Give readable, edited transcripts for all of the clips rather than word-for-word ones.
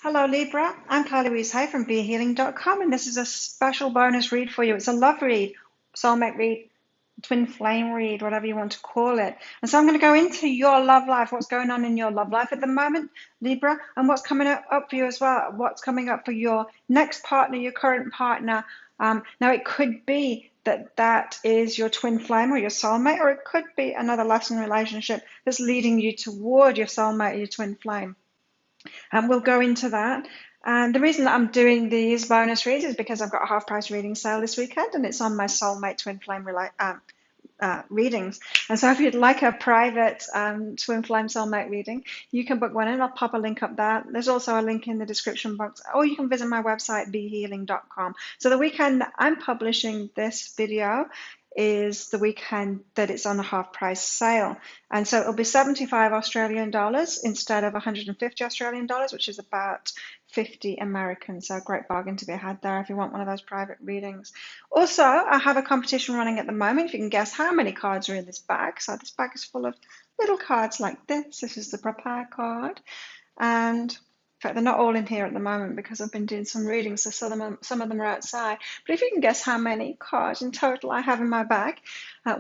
Hello Libra, I'm Carly Louise Hay from BeHealing.com, and this is a special bonus read for you. It's a love read, soulmate read, twin flame read, whatever you want to call it. And so I'm going to go into your love life, what's going on in your love life at the moment, Libra, and what's coming up for you as well, what's coming up for your next partner, your current partner. Now it could be that is your twin flame or your soulmate, or it could be another lesson relationship that's leading you toward your soulmate or your twin flame. And we'll go into that. And the reason that I'm doing these bonus reads is because I've got a half price reading sale this weekend, and it's on my soulmate twin flame readings. And so if you'd like a private twin flame soulmate reading, you can book one in. I'll pop a link up there. There's also a link in the description box, or you can visit my website, behealing.com. So the weekend that I'm publishing this video is the weekend that it's on a half price sale. And so it'll be 75 Australian dollars instead of 150 Australian dollars, which is about 50 American. So a great bargain to be had there if you want one of those private readings. Also, I have a competition running at the moment. If you can guess how many cards are in this bag. So this bag is full of little cards like this. This is the prepare card. And in fact, they're not all in here at the moment because I've been doing some readings, so some of them are outside. But if you can guess how many cards in total I have in my bag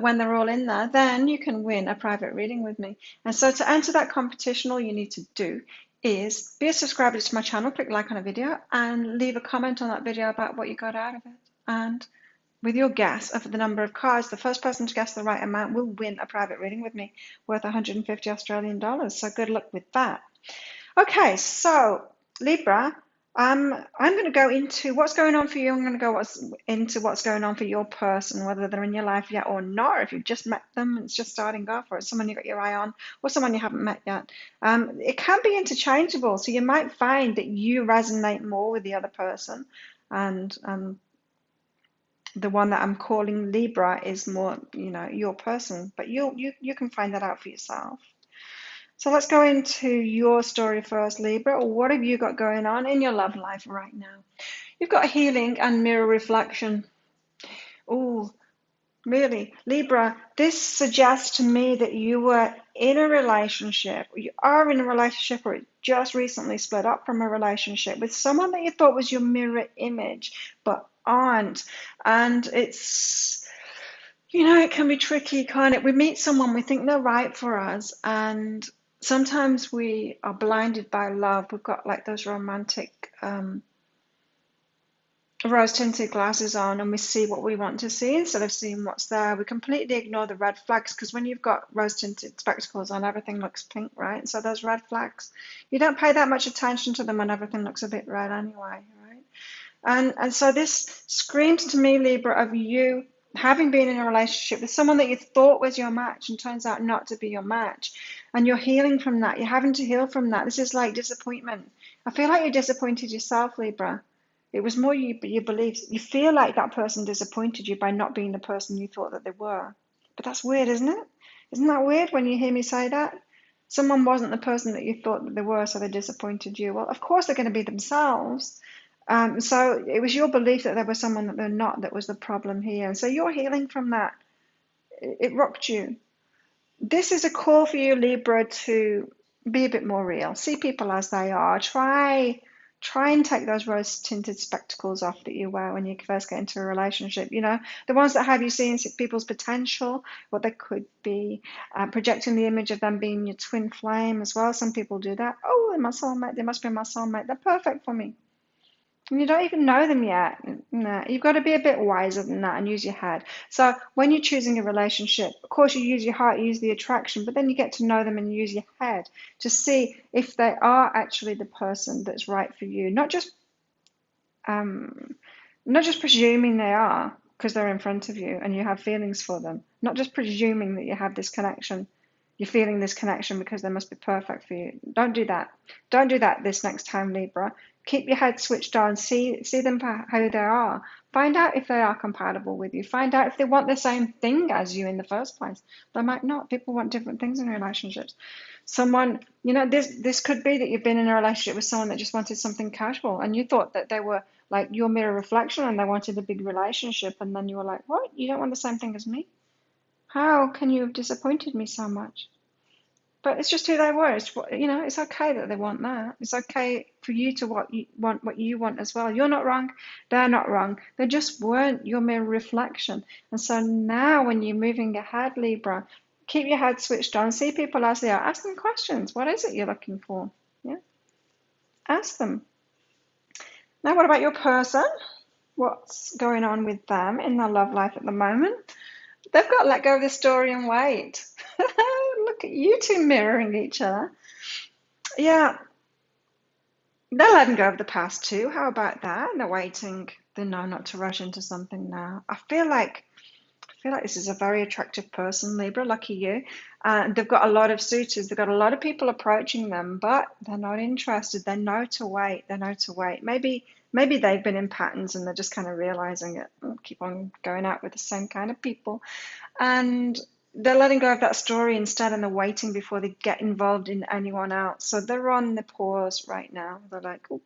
when they're all in there, then you can win a private reading with me. And so to enter that competition, all you need to do is be a subscriber to my channel, click like on a video, and leave a comment on that video about what you got out of it. And with your guess of the number of cards, the first person to guess the right amount will win a private reading with me worth 150 Australian dollars. So good luck with that. Okay, so Libra, I'm going to go into what's going on for you. I'm going to go into what's going on for your person, whether they're in your life yet or not, or if you've just met them and it's just starting off, or it's someone you got your eye on, or someone you haven't met yet. It can be interchangeable, so you might find that you resonate more with the other person, and the one that I'm calling Libra is more, your person, but you can find that out for yourself. So let's go into your story first, Libra. What have you got going on in your love life right now? You've got healing and mirror reflection. Oh, really? Libra, this suggests to me that you were in a relationship, or you are in a relationship, or it just recently split up from a relationship with someone that you thought was your mirror image, but aren't. And it's, it can be tricky, can't it? We meet someone, we think they're right for us, and sometimes we are blinded by love. We've got like those romantic rose-tinted glasses on, and we see what we want to see instead of seeing what's there. We completely ignore the red flags, because when you've got rose-tinted spectacles on, everything looks pink, right? So those red flags, you don't pay that much attention to them when everything looks a bit red anyway, right? And so this screams to me, Libra, of you having been in a relationship with someone that you thought was your match and turns out not to be your match. And you're healing from that. You're having to heal from that. This is like disappointment. I feel like you disappointed yourself, Libra. It was more you believe. You feel like that person disappointed you by not being the person you thought that they were. But that's weird, isn't it? Isn't that weird when you hear me say that? Someone wasn't the person that you thought that they were, so they disappointed you. Well, of course they're going to be themselves. So it was your belief that there was someone that they're not that was the problem here. And so you're healing from that. It rocked you. This is a call for you, Libra, to be a bit more real. See people as they are. Try and take those rose-tinted spectacles off that you wear when you first get into a relationship. The ones that have you seeing people's potential, what they could be, projecting the image of them being your twin flame as well. Some people do that. Oh, they're my soulmate. They must be my soulmate. They're perfect for me. And you don't even know them yet. No, you've got to be a bit wiser than that and use your head. So when you're choosing a relationship, of course you use your heart, you use the attraction, but then you get to know them and use your head to see if they are actually the person that's right for you. Not just presuming they are because they're in front of you and you have feelings for them. Not just presuming that you have this connection. You're feeling this connection because they must be perfect for you. Don't do that. Don't do that this next time, Libra. Keep your head switched on. See them for how they are. Find out if they are compatible with you. Find out if they want the same thing as you in the first place. They might not. People want different things in relationships. Someone, this could be that you've been in a relationship with someone that just wanted something casual, and you thought that they were like your mirror reflection and they wanted a big relationship, and then you were like, what? You don't want the same thing as me? How can you have disappointed me so much? But it's just who they were. It's okay that they want that. It's okay for you to want what you want as well. You're not wrong. They're not wrong. They just weren't your mirror reflection. And so now when you're moving ahead, Libra, keep your head switched on. See people as they are. Ask them questions. What is it you're looking for? Yeah, ask them. Now, what about your person? What's going on with them in their love life at the moment? They've got to let go of the story and wait. Look at you two mirroring each other. Yeah, they're letting go of the past too. How about that? They're waiting. They know not to rush into something now. I feel like this is a very attractive person, Libra. Lucky you. They've got a lot of suitors. They've got a lot of people approaching them, but they're not interested. They know to wait. They know to wait. Maybe they've been in patterns and they're just kind of realizing it. Keep on going out with the same kind of people, and they're letting go of that story instead, and they're waiting before they get involved in anyone else. So they're on the pause right now. They're like, oh,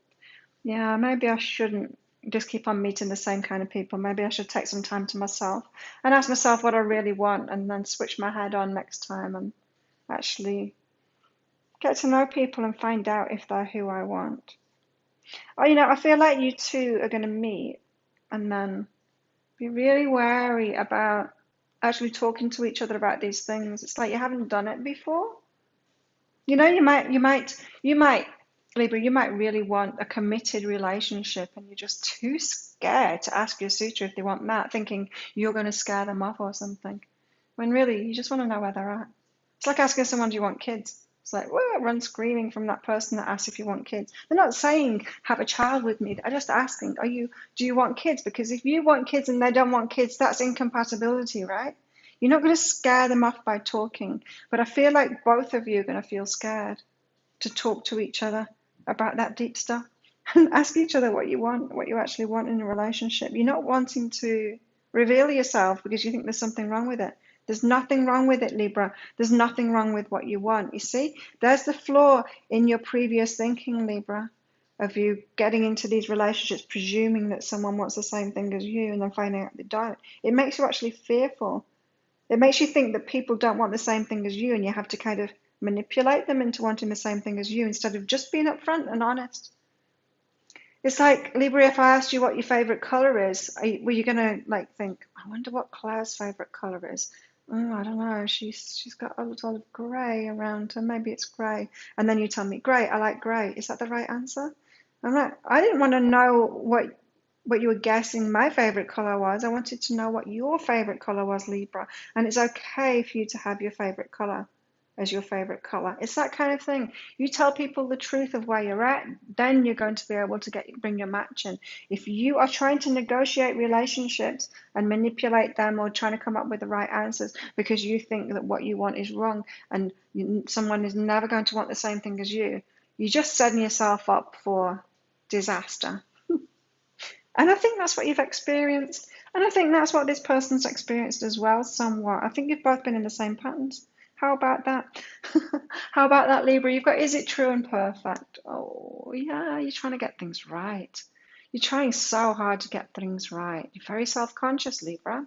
yeah, maybe I shouldn't just keep on meeting the same kind of people. Maybe I should take some time to myself and ask myself what I really want, and then switch my head on next time and actually get to know people and find out if they're who I want. Oh, I feel like you two are going to meet and then be really wary about actually talking to each other about these things. It's like you haven't done it before. You might, Libra, you might really want a committed relationship and you're just too scared to ask your suitor if they want that, thinking you're going to scare them off or something. When really, you just want to know where they're at. It's like asking someone, do you want kids? It's like, well, run screaming from that person that asks if you want kids. They're not saying, have a child with me. They're just asking, do you want kids? Because if you want kids and they don't want kids, that's incompatibility, right? You're not going to scare them off by talking. But I feel like both of you are going to feel scared to talk to each other about that deep stuff and ask each other what you want, what you actually want in a relationship. You're not wanting to reveal yourself because you think there's something wrong with it. There's nothing wrong with it, Libra. There's nothing wrong with what you want. You see, there's the flaw in your previous thinking, Libra, of you getting into these relationships presuming that someone wants the same thing as you and then finding out they don't. It makes you actually fearful. It makes you think that people don't want the same thing as you and you have to kind of manipulate them into wanting the same thing as you instead of just being upfront and honest. It's like, Libra, if I asked you what your favorite color is, were you gonna like think, I wonder what Claire's favorite color is? Oh, I don't know. She's got a lot of grey around her. Maybe it's grey. And then you tell me, grey, I like grey. Is that the right answer? I didn't want to know what you were guessing my favorite color was. I wanted to know what your favorite color was, Libra. And it's okay for you to have your favorite color as your favorite color. It's that kind of thing. You tell people the truth of where you're at, then you're going to be able to bring your match in. If you are trying to negotiate relationships and manipulate them or trying to come up with the right answers because you think that what you want is wrong and someone is never going to want the same thing as you, you're just setting yourself up for disaster. And I think that's what you've experienced. And I think that's what this person's experienced as well, somewhat. I think you've both been in the same patterns. How about that? How about that, Libra? You've got, is it true and perfect? Oh, yeah, you're trying to get things right. You're trying so hard to get things right. You're very self-conscious, Libra.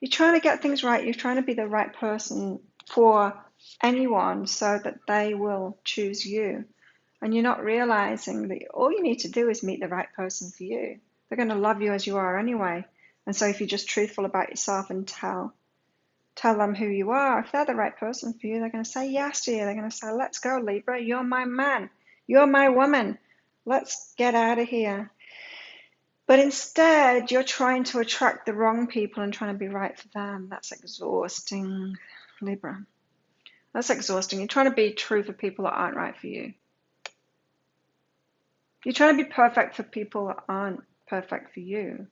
You're trying to get things right. You're trying to be the right person for anyone so that they will choose you. And you're not realizing that all you need to do is meet the right person for you. They're going to love you as you are anyway. And so if you're just truthful about yourself and tell them who you are, if they're the right person for you, they're going to say yes to you. They're going to say, let's go, Libra. You're my man. You're my woman. Let's get out of here. But instead, you're trying to attract the wrong people and trying to be right for them. That's exhausting, Libra. That's exhausting. You're trying to be true for people that aren't right for you. You're trying to be perfect for people that aren't perfect for you.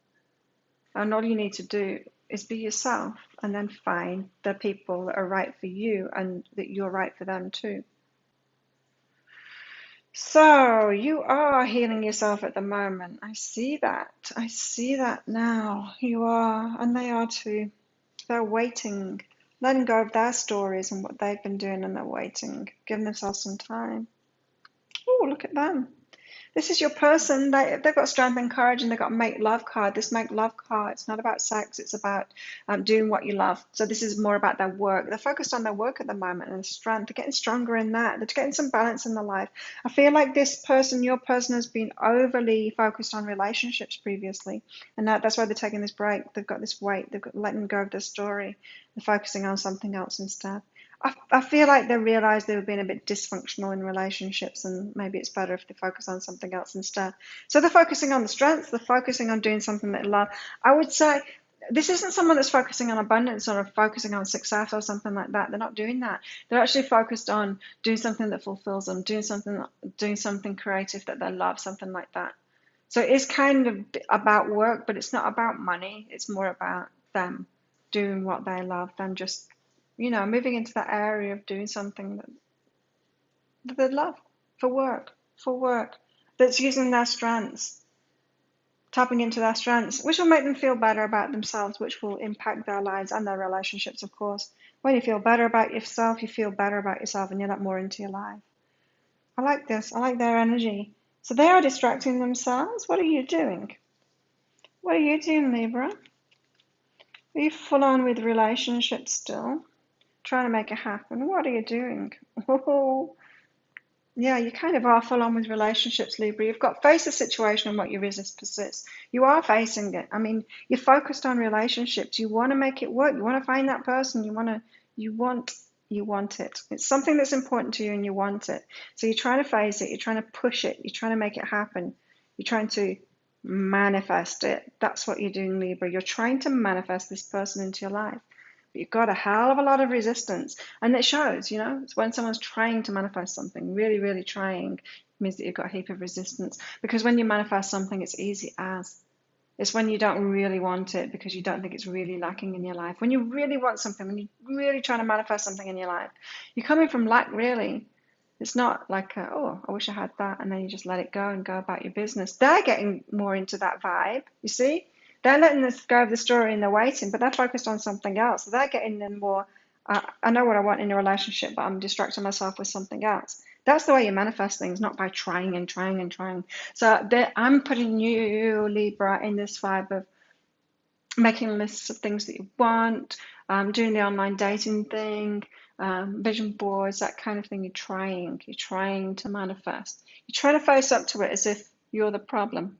And all you need to do is be yourself and then find the people that are right for you and that you're right for them too. So you are healing yourself at the moment. I see that. I see that now. You are, and they are too. They're waiting, letting go of their stories and what they've been doing, and they're waiting, giving themselves some time. Oh, look at them. This is your person. They've got strength and courage, and they've got make love card. This make love card, it's not about sex, it's about doing what you love. So this is more about their work. They're focused on their work at the moment and strength. They're getting stronger in that. They're getting some balance in their life. I feel like this person, your person, has been overly focused on relationships previously, and that's why they're taking this break. They've got this weight. They've got letting go of their story. They're focusing on something else instead. I feel like they realised they were being a bit dysfunctional in relationships, and maybe it's better if they focus on something else instead. So they're focusing on the strengths, they're focusing on doing something that they love. I would say this isn't someone that's focusing on abundance or focusing on success or something like that. They're not doing that. They're actually focused on doing something that fulfills them, doing something creative that they love, something like that. So it's kind of about work, but it's not about money. It's more about them doing what they love than just moving into that area of doing something that they love for work, that's using their strengths, tapping into their strengths, which will make them feel better about themselves, which will impact their lives and their relationships, of course. When you feel better about yourself, you feel better about yourself and you let more into your life. I like this. I like their energy. So they are distracting themselves. What are you doing? What are you doing, Libra? Are you full on with relationships still? Trying to make it happen. What are you doing? Oh, yeah, you kind of are full on with relationships, Libra. You've got face the situation and what you resist persists. You are facing it. I mean, you're focused on relationships. You want to make it work. You want to find that person. You want it. It's something that's important to you and you want it. So you're trying to face it. You're trying to push it. You're trying to make it happen. You're trying to manifest it. That's what you're doing, Libra. You're trying to manifest this person into your life. You've got a hell of a lot of resistance, and it shows. It's when someone's trying to manifest something, really, really trying, it means that you've got a heap of resistance. Because when you manifest something, it's easy as. It's when you don't really want it because you don't think it's really lacking in your life. When you really want something, when you're really trying to manifest something in your life, you're coming from lack, really. It's not like, oh, I wish I had that, and then you just let it go and go about your business. They're getting more into that vibe, you see? They're letting us go of the story and they're waiting, but they're focused on something else. So they're getting in more, I know what I want in a relationship, but I'm distracting myself with something else. That's the way you manifest things, not by trying and trying and trying. So I'm putting you, Libra, in this vibe of making lists of things that you want, doing the online dating thing, vision boards, that kind of thing. You're trying to manifest. You're trying to face up to it as if you're the problem.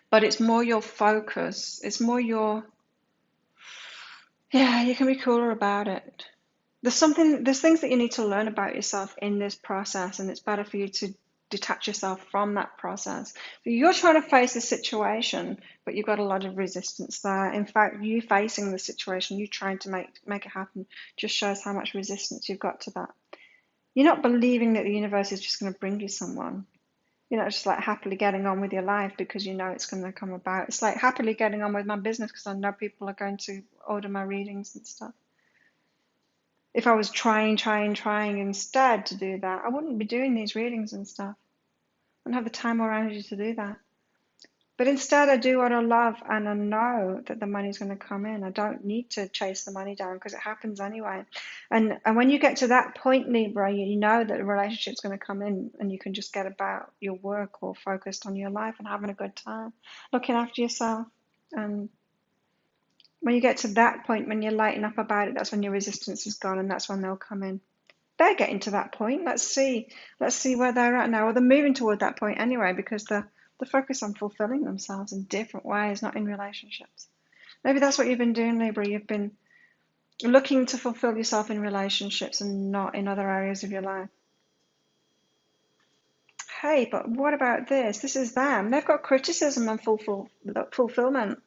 But it's more your focus. It's more your, you can be cooler about it. There's things that you need to learn about yourself in this process, and it's better for you to detach yourself from that process. So you're trying to face the situation, but you've got a lot of resistance there. In fact, you facing the situation, you trying to make it happen, just shows how much resistance you've got to that. You're not believing that the universe is just going to bring you someone. You're not just like happily getting on with your life because you know it's going to come about. It's like happily getting on with my business because I know people are going to order my readings and stuff. If I was trying instead to do that, I wouldn't be doing these readings and stuff. I wouldn't have the time or energy to do that. But instead, I do what I love, and I know that the money's going to come in. I don't need to chase the money down because it happens anyway. And when you get to that point, Libra, you know that a relationship's going to come in, and you can just get about your work or focused on your life and having a good time, looking after yourself. And when you get to that point, when you're lighting up about it, that's when your resistance is gone, and that's when they'll come in. They're getting to that point. Let's see where they're at now. Well, they're moving toward that point anyway because they're focused on fulfilling themselves in different ways, not in relationships. Maybe that's what you've been doing, Libra. You've been looking to fulfill yourself in relationships and not in other areas of your life. Hey, but what about this? This is them. They've got criticism and fulfillment.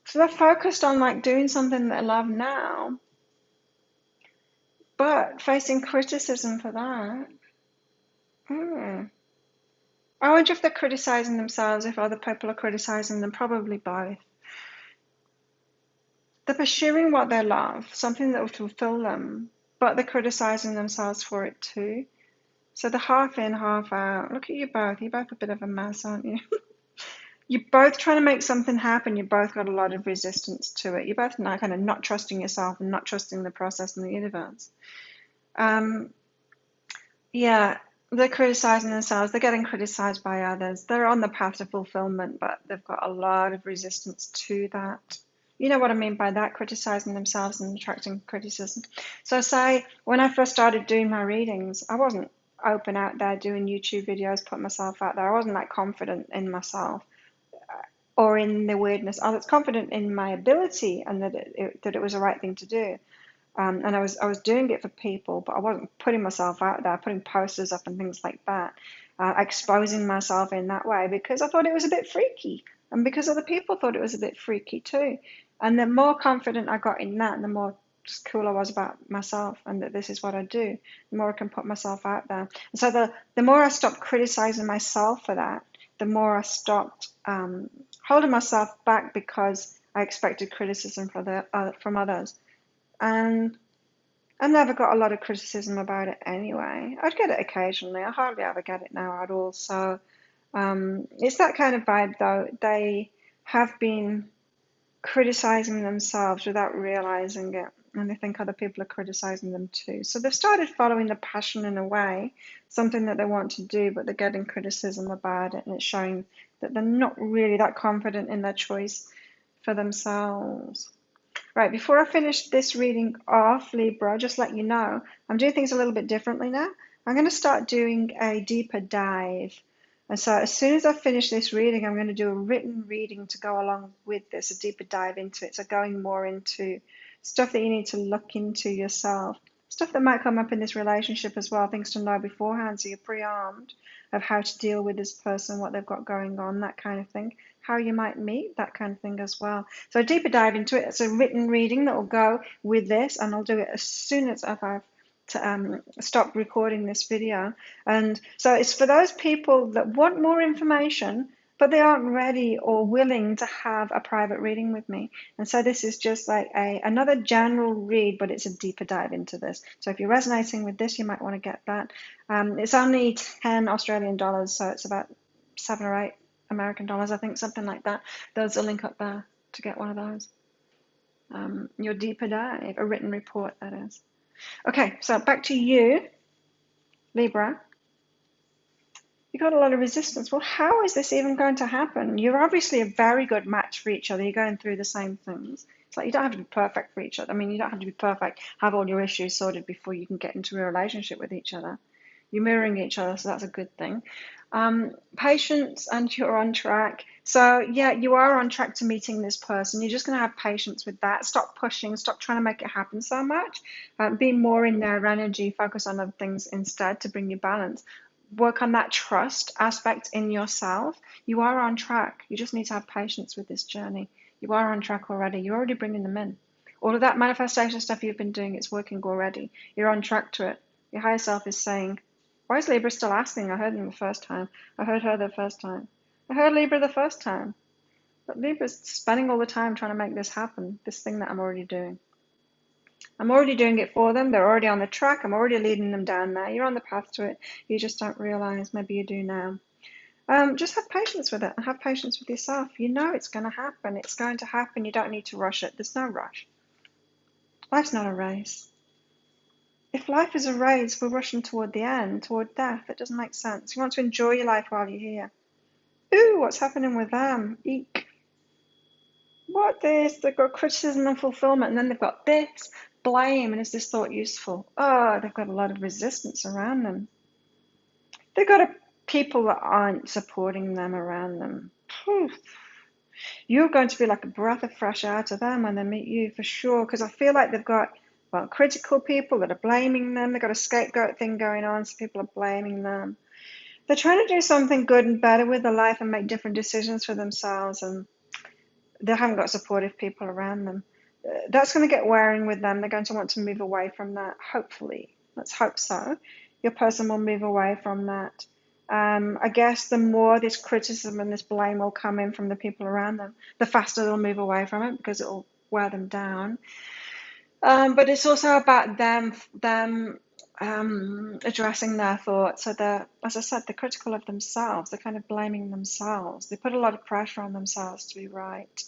So they're focused on like doing something that they love now, but facing criticism for that. I wonder if they're criticizing themselves, if other people are criticizing them, probably both. They're pursuing what they love, something that will fulfill them, but they're criticizing themselves for it too. So they're half in, half out. Look at you both. You're both a bit of a mess, aren't you? You're both trying to make something happen. You've both got a lot of resistance to it. You're both kind of not trusting yourself and not trusting the process and the universe. Yeah, they're criticizing themselves. They're getting criticized by others. They're on the path to fulfillment, but they've got a lot of resistance to that. You know what I mean by that, criticizing themselves and attracting criticism. So, say when I first started doing my readings, I wasn't open out there doing YouTube videos, putting myself out there. I wasn't that confident in myself or in the weirdness. I was confident in my ability and that it was the right thing to do. And I was doing it for people, but I wasn't putting myself out there, putting posters up and things like that, exposing myself in that way because I thought it was a bit freaky, and because other people thought it was a bit freaky too. And the more confident I got in that, the more just cool I was about myself and that this is what I do, the more I can put myself out there. And so the more I stopped criticizing myself for that, the more I stopped holding myself back because I expected criticism from others. And I never got a lot of criticism about it anyway. I'd get it occasionally. I hardly ever get it now at all. So it's that kind of vibe, though. They have been criticizing themselves without realizing it, and they think other people are criticizing them too. So they've started following the passion in a way, something that they want to do, but they're getting criticism about it, and it's showing that they're not really that confident in their choice for themselves. Right, before I finish this reading off, Libra, just let you know, I'm doing things a little bit differently now. I'm going to start doing a deeper dive. And so as soon as I finish this reading, I'm going to do a written reading to go along with this, a deeper dive into it. So going more into stuff that you need to look into yourself, stuff that might come up in this relationship as well, things to know beforehand so you're pre-armed of how to deal with this person, what they've got going on, that kind of thing, how you might meet, that kind of thing as well. So a deeper dive into it. It's a written reading that will go with this, and I'll do it as soon as I've stopped recording this video. And so it's for those people that want more information, but they aren't ready or willing to have a private reading with me. And so this is just like another general read, but it's a deeper dive into this. So if you're resonating with this, you might want to get that. It's only 10 Australian dollars, so it's about 7 or 8 American dollars, I think, something like that. There's a link up there to get one of those. Your deeper dive, a written report, that is. Okay, so back to you, Libra. You got a lot of resistance. Well, how is this even going to happen? You're obviously a very good match for each other. You're going through the same things. It's like you don't have to be perfect for each other. I mean, you don't have to be perfect, have all your issues sorted before you can get into a relationship with each other. You're mirroring each other, so that's a good thing. Patience, and you're on track. So yeah, you are on track to meeting this person. You're just going to have patience with that. Stop pushing, stop trying to make it happen so much. Be more in their energy, focus on other things instead to bring you balance. Work on that trust aspect in yourself. You are on track. You just need to have patience with this journey. You are on track already. You're already bringing them in. All of that manifestation stuff you've been doing, it's working already. You're on track to it. Your higher self is saying, why is Libra still asking? I heard him the first time. I heard her the first time. I heard Libra the first time. But Libra's spending all the time trying to make this happen, this thing that I'm already doing. I'm already doing it for them. They're already on the track. I'm already leading them down there. You're on the path to it. You just don't realize. Maybe you do now. Just have patience with it and have patience with yourself. You know it's going to happen. It's going to happen. You don't need to rush it. There's no rush. Life's not a race. If life is a race, we're rushing toward the end, toward death. It doesn't make sense. You want to enjoy your life while you're here. Ooh, what's happening with them? Eek. What this? They've got criticism and fulfillment, and then they've got this, blame, and is this thought useful? Oh, they've got a lot of resistance around them. They've got people that aren't supporting them around them. Phew. You're going to be like a breath of fresh air to them when they meet you, for sure, because I feel like they've got, well, critical people that are blaming them. They've got a scapegoat thing going on, so people are blaming them. They're trying to do something good and better with their life and make different decisions for themselves, and they haven't got supportive people around them. That's going to get wearing with them. They're going to want to move away from that, hopefully. Let's hope so. Your person will move away from that. I guess the more this criticism and this blame will come in from the people around them, the faster they'll move away from it because it will wear them down. But it's also about them addressing their thoughts. So they're, as I said, they're critical of themselves. They're kind of blaming themselves. They put a lot of pressure on themselves to be right.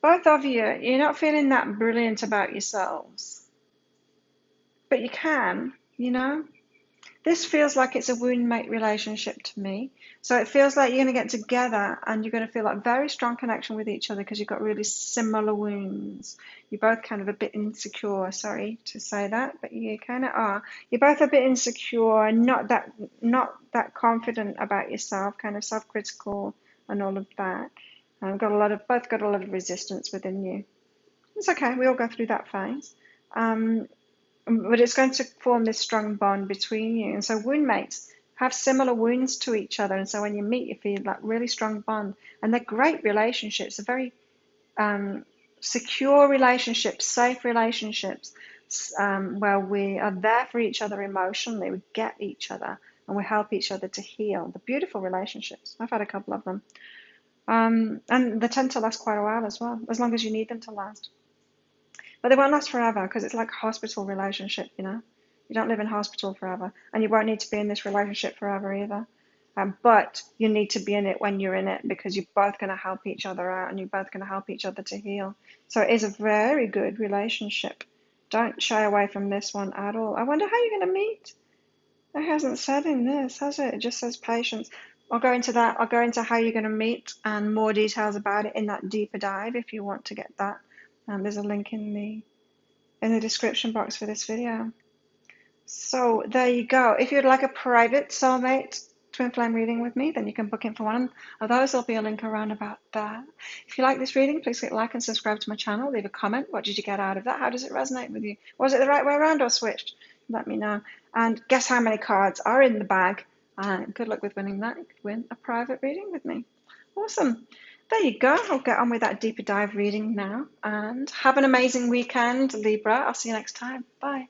Both of you, you're not feeling that brilliant about yourselves. But you can, you know? This feels like it's a wound mate relationship to me. So it feels like you're going to get together and you're going to feel like very strong connection with each other because you've got really similar wounds. You're both kind of a bit insecure, sorry to say that, but you kind of are. You're both a bit insecure, not that confident about yourself, kind of self-critical and all of that. Both got a lot of resistance within you. It's okay, we all go through that phase. But it's going to form this strong bond between you. And so wound mates have similar wounds to each other. And so when you meet, you feel that really strong bond. And they're great relationships. They're very secure relationships, safe relationships, where we are there for each other emotionally. We get each other and we help each other to heal. The beautiful relationships. I've had a couple of them. And they tend to last quite a while as well, as long as you need them to last. But they won't last forever because it's like a hospital relationship, you know. You don't live in hospital forever, and you won't need to be in this relationship forever either. But you need to be in it when you're in it because you're both going to help each other out and you're both going to help each other to heal. So it is a very good relationship. Don't shy away from this one at all. I wonder how you're going to meet. It hasn't said in this, has it? It just says patience. I'll go into that. I'll go into how you're going to meet and more details about it in that deeper dive if you want to get that. There's a link in the description box for this video. So there you go. If you'd like a private soulmate twin flame reading with me, then you can book in for one of those. There'll be a link around about that. If you like this reading, please click like and subscribe to my channel. Leave a comment. What did you get out of that? How does it resonate with you? Was it the right way around or switched? Let me know. And guess how many cards are in the bag? Good luck with winning that. You could win a private reading with me. Awesome. There you go. I'll get on with that deeper dive reading now. And have an amazing weekend, Libra. I'll see you next time. Bye.